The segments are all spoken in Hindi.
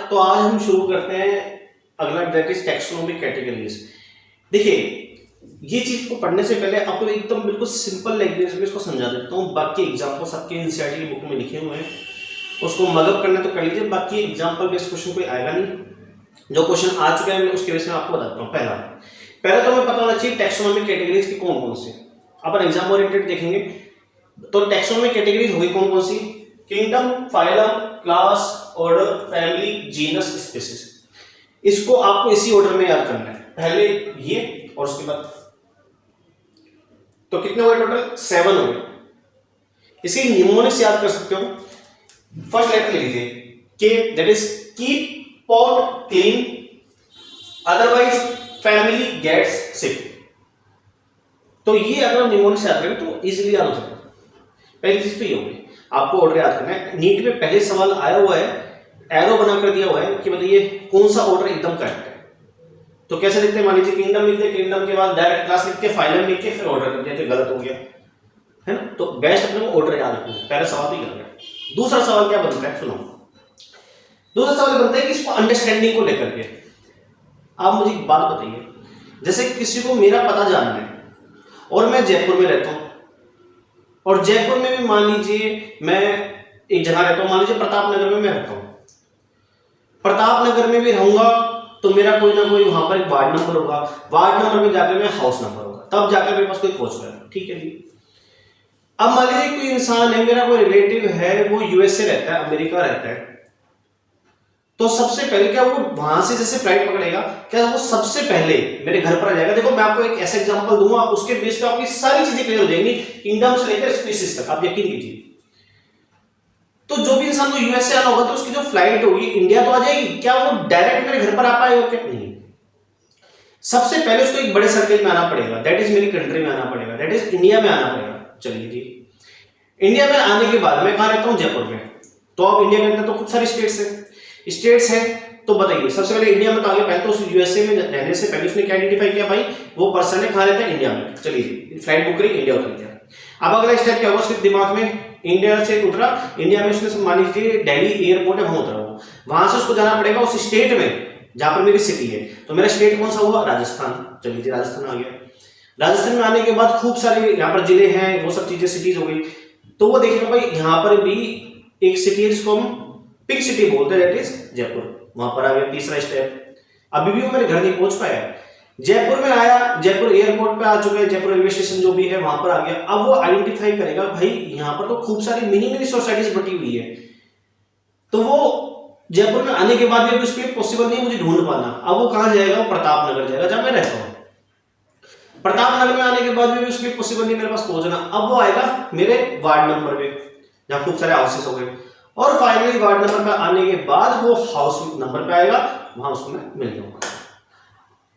तो आज हम शुरू करते हैं अगला, दैट इज टैक्सोनॉमिक कैटेगरीज। देखिए, ये चीज को पढ़ने से पहले आपको एकदम बिल्कुल सिंपल लैंग्वेज में इसको समझा देता हूँ। बाकी एग्जाम्पल्स आपके एनसीईआरटी की बुक में लिखे हुए हैं, उसको मगअप करना तो कर लीजिए। बाकी एग्जाम्पल बेस्ड क्वेश्चन कोई आएगा नहीं। जो क्वेश्चन आ चुका है मैं उसके बेस में आपको बताता हूँ। पहला तो हमें पता होना चाहिए टैक्सोनॉमिक कैटेगरीज की कौन कौन सी। अपन एग्जाम ओरिएंटेड देखेंगे तो टैक्सोनॉमिक कैटेगरीज होगी कौन कौन सी? Kingdom, phylum, class, order, family, genus, species. इसको आपको इसी ऑर्डर में याद करना है, पहले ये और उसके बाद। तो कितने हुए टोटल? 7 हो गए। इसके निमोनिक्स याद कर सकते हो। फर्स्ट लेटर ले लीजिए के, that is keep pot clean, otherwise family gets sick. तो ये अगर हम निमोनिक्स याद करें तो इजीली याद हो सकता है। पहली चीज तो ये होगी, आपको ऑर्डर याद करना है। नीट में पहले सवाल आया हुआ है, एरो बना कर दिया हुआ है कि बताइए कौन सा ऑर्डर एकदम करेक्ट है। तो कैसे लिखते हैं? मान लीजिए किंगडम लिखते हैं, किंगडम के बाद डायरेक्ट क्लास लिख के, फाइलम लिख के फिर ऑर्डर कर दिया तो गलत हो गया, है ना। तो बेस्ट अपने को ऑर्डर याद रखना है। पहला सवाल तो याद है। दूसरा सवाल क्या बनता है, सुनो। दूसरा सवाल बनता है कि इसको अंडरस्टैंडिंग को लेकर के आप मुझे एक बात बताइए। जैसे किसी को मेरा पता जानना है और मैं जयपुर में रहता हूं, और जयपुर में भी मान लीजिए मैं एक जगह रहता हूं, मान लीजिए प्रताप नगर में मैं रहता हूं। प्रताप नगर में भी रहूंगा तो मेरा कोई ना कोई वहां पर एक वार्ड नंबर होगा, वार्ड नंबर में जाकर मेरा हाउस नंबर होगा, तब जाकर मेरे पास कोई पहुंच गया। ठीक है जी। अब मान लीजिए कोई इंसान है, मेरा कोई रिलेटिव है, वो यूएसए रहता है, अमेरिका रहता है, तो सबसे पहले क्या वो वहां से जैसे फ्लाइट पकड़ेगा, क्या वो सबसे पहले मेरे घर पर आ जाएगा? देखो मैं आपको एक ऐसा एग्जांपल दूंगा, उसके बेस पे आपकी सारी चीजें क्लियर हो जाएंगी, किंगडम से लेकर स्पीशीज तक, आप यकीन कीजिए। तो जो भी इंसान को यूएसए आना होगा तो उसकी जो फ्लाइट होगी इंडिया तो आ जाएगी, क्या वो डायरेक्ट मेरे घर पर आ पाएगा? क्या नहीं। सबसे पहले उसको एक बड़े सर्कल में आना पड़ेगा, दैट इज मेरी कंट्री में आना पड़ेगा, दैट इज इंडिया में आना पड़ेगा। चलिए जी, इंडिया में आने के बाद मैं कहां रहता हूं? जयपुर में। तो अब इंडिया के अंदर तो खूब सारी स्टेट्स है, तो बताइए सबसे पहले इंडिया में तो आगे, पहले तो उस यूएसए में रहने से पहले उसने क्या आइडेंटिफाई किया? भाई वो पर्सन है, कहां रहता है? इंडिया में। चलिए फ्लाइट बुक करी, इंडिया उतर गया। अब अगला स्टेप क्या होगा उसके दिमाग में? इंडिया से उतरा, इंडिया में उसने मान लीजिए दिल्ली एयरपोर्ट है, वहां उतरा वो, वहां से उसको जाना पड़ेगा उस स्टेट में जहां पर मेरी सिटी है। तो मेरा स्टेट कौन सा हुआ? राजस्थान। चलिए राजस्थान आ गया। राजस्थान में आने के बाद खूब सारे यहाँ पर जिले हैं, वो सब चीजें सिटीज हो गई। तो वो देखेगा भाई यहाँ पर भी एक सिटी है जिसको हम पिंक सिटी बोलते हैं, दैट इज जयपुर। वहां पर आ गया तीसरा स्टेप। अभी भी वो मेरे घर नहीं पहुंच पाया, जयपुर में आया, जयपुर एयरपोर्ट पे आ चुके हैं, जयपुर रेलवे स्टेशन जो भी है वहां पर आ गया। अब वो आइडेंटिफाई करेगा भाई यहाँ पर तो खूब सारी मिनी सोसाइटीज बटी हुई है, तो वो जयपुर में आने के बाद भी उसके लिए पॉसिबल नहीं मुझे ढूंढ पाना। अब वो कहां जाएगा? प्रताप नगर जाएगा जहां मैं रहता हूं। प्रताप नगर में आने के बाद भी उसके लिए पॉसिबल नहीं मेरे पास पहुंचना। अब वो आएगा मेरे वार्ड नंबर पे जहां खूब सारे हाउसेस हो गए, और फाइनली वार्ड नंबर पे आने के बाद वो हाउस नंबर पे आएगा, वहां उसको मैं मिल जाऊंगा।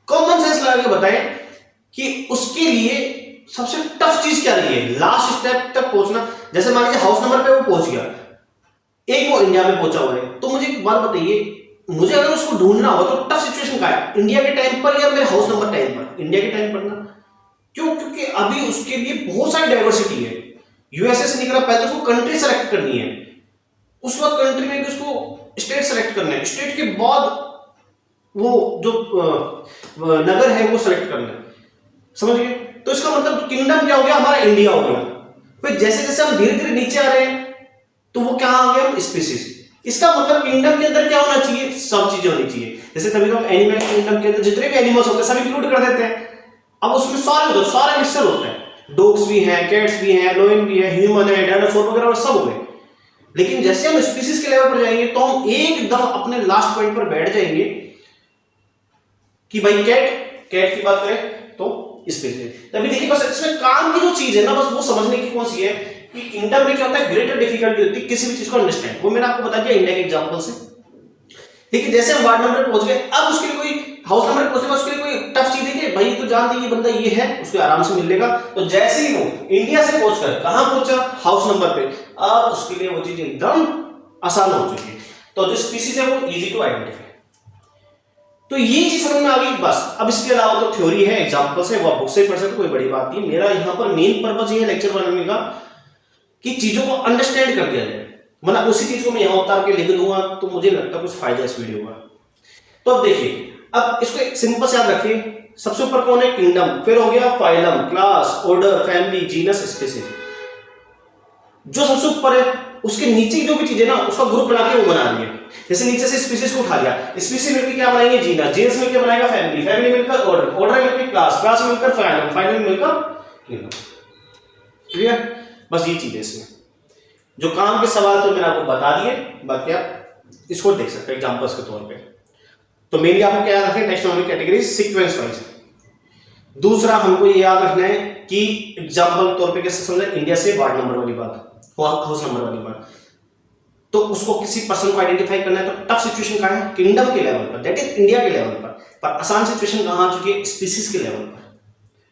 कॉमन सेंस लगा के बताएं कि उसके लिए सबसे टफ चीज क्या रही है लास्ट स्टेप तक पहुंचना। जैसे मान लीजिए हाउस नंबर पे वो पहुंच गया, एक वो इंडिया में पहुंचा हुआ है, तो मुझे एक बात बताइए, मुझे अगर उसको ढूंढना हो तो टफ सिचुएशन क्या है? इंडिया के टाइम पर या मेरे हाउस नंबर टाइम पर? इंडिया के टाइम पर ना। क्यों? क्योंकि अभी उसके लिए बहुत सारी डाइवर्सिटी है। यूएसए से निकला, पहले तो उसको कंट्री सेलेक्ट करनी है, उस वक्त कंट्री में भी उसको स्टेट सेलेक्ट करना है, स्टेट के बाद वो जो नगर है वो सेलेक्ट करना है, समझ गए? तो इसका मतलब किंगडम क्या हो गया? हमारा इंडिया हो गया। फिर जैसे जैसे हम धीरे धीरे नीचे आ रहे हैं तो वो क्या आ गया? स्पीशीज। इसका मतलब किंगडम के अंदर क्या होना चाहिए? सब चीजें होनी चाहिए। जैसे कभी तो एनिमल किंगडम के अंदर जितने भी एनिमल्स होते हैं सब इंक्लूड कर देते हैं। अब उसमें सारे मिक्सचर होते हैं, डॉग्स भी हैं, कैट्स भी हैं, लोइन भी है, ह्यूमन है, डायनासोर वगैरह सब हो गए। लेकिन जैसे हम स्पीशीज के लेवल पर जाएंगे तो हम एकदम अपने लास्ट पॉइंट पर बैठ जाएंगे कि भाई कैट की बात करें तो स्पीशीज। तभी देखिए बस इसमें काम की जो चीज है ना, बस वो समझने की कौन सी है कि किंगडम में क्या होता है, ग्रेटर डिफिकल्टी होती है किसी भी चीज को अंडरस्टैंड। वो मैंने आपको बता दिया इंडिया के एग्जांपल से। लेकिन जैसे हम वार्ड नंबर पे पहुंच गए, अब उसके लिए कोई हाउस नंबर पे पहुंचने उसके लिए कोई टफ चीज है कि भाई तो जान दे ये बंदा ये है, उसको आराम से मिल लेगा। तो जैसे ही वो इंडिया से पहुंचकर कहां पहुंचा? हाउस नंबर पे। अब उसके लिए वो चीज एकदम आसान हो चुकी है। तो जो स्पीशीज है वो इजी टू आइडेंटिफाई। तो ये चीज समझ में आ गई बस। अब इसके अलावा तो थ्योरी है, एग्जांपल्स है, वो बुक से पढ़ सकते, कोई बड़ी बात नहीं। मेरा यहाँ पर मेन पर्पस ये है लेक्चर बनाने का कि चीजों को अंडरस्टैंड कर दिया जाए। वरना उसी चीज को मैं यहाँ उतार के लिख दूंगा तो मुझे नहीं लगता कुछ फायदा इस वीडियो का। तो अब देखिए, अब इसको एक सिंपल से याद रखिए, सबसे ऊपर कौन है? किंगडम, फिर हो गया phylum, class, order, family, genus, species. जो सबसे ऊपर है उसके नीचे जो भी चीजें ना उसका ग्रुप बना के वो बना रही है। जैसे नीचे से स्पीसीज को उठा लिया, स्पीसीज मिलकर क्या बनाएंगे? जीनस, जीनस मिलकर बनाएगा फैमिली, फैमिली मिलकर ऑर्डर, ऑर्डर मिलकर क्लास, क्लास मिलकर फाइलम, फाइलम मिलकर किंगडम। क्लियर? बस ये चीजें इसमें जो काम के सवाल तो मैंने आपको बता दिए, बाकी आप इसको देख सकते हैं एग्जांपल्स के तौर पे। तो मेनली आपको क्या याद रखना है? Taxonomic category sequence wise. दूसरा हमको ये याद रखना है कि एग्जांपल के तौर पे कैसे समझे? इंडिया से वार्ड नंबर वाली बात, हाउस नंबर वाली बात, तो उसको किसी पर्सन को आइडेंटिफाई करना है तो टफ सिचुएशन कहाँ है? किंगडम के लेवल पर, दैट इज इंडिया के लेवल पर आसान सिचुएशन कहाँ आ चुकी है? स्पीसीज के लेवल पर।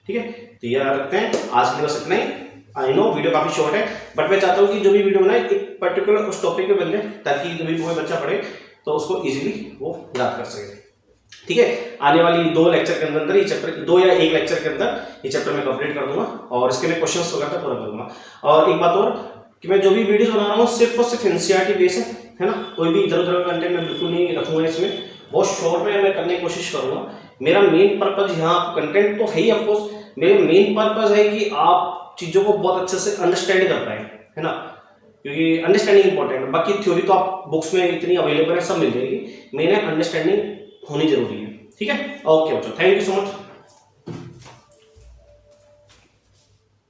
ठीक है, तो ये याद रखते हैं। आज के लिए बस इतना ही। आई नो वीडियो काफी शॉर्ट है, बट मैं चाहता हूँ कि जो भी वीडियो बनाए एक पर्टिकुलर उस टॉपिक पे बन जाए, ताकि जब भी कोई बच्चा पढ़े तो उसको इजीली वो याद कर सके। ठीक है, आने वाली 2 लेक्चर के अंदर ये चैप्टर, 2 या 1 लेक्चर के अंदर ये चैप्टर मैं कंप्लीट कर दूंगा और इसके मैं क्वेश्चंस वगैरह पूरा करूंगा। और एक बात और कि मैं जो भी वीडियोस बना रहा हूँ सिर्फ और सिर्फ एनसीईआरटी बेस है ना, कोई भी इधर उधर का कंटेंट मैं बिल्कुल नहीं रखूंगा इसमें, बहुत शॉर्ट में मैं करने की कोशिश करूंगा। मेरा मेन पर्पज यहाँ कंटेंट तो है ही ऑफकोर्स, मेरा मेन पर्पज है कि आप चीजों को बहुत अच्छे से अंडरस्टैंड कर पाए, है ना, क्योंकि अंडरस्टैंडिंग इंपॉर्टेंट है। बाकी थ्योरी तो आप बुक्स में इतनी अवेलेबल है, सब मिल जाएगी, मेन है अंडरस्टैंडिंग होनी जरूरी है। ठीक है, ओके बच्चों, थैंक यू सो मच।